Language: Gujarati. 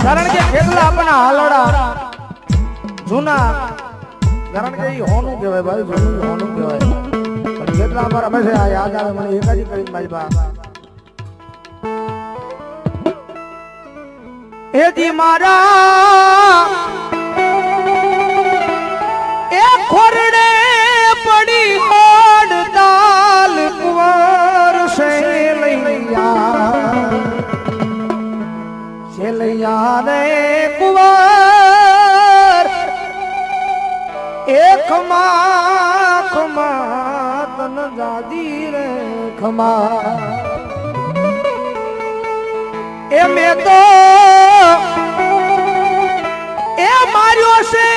કારણ કે કેટલા આપણા હાલડા જૂના કારણ કે ઈ હોનું કહેવાય ભાઈ જૂનું હોનું કહેવાય પણ કેટલા અમારા હંમેશા આ યાદ આવે મને એકાજી કરીને મારી બા એજી મારા એ ખોરડે પડી હોડ દાલ કુંવર શેલૈયા રે કુંવર એ ખમા ખમા તન દાદી રે ખમા એ મેં તો એ માર્યો છે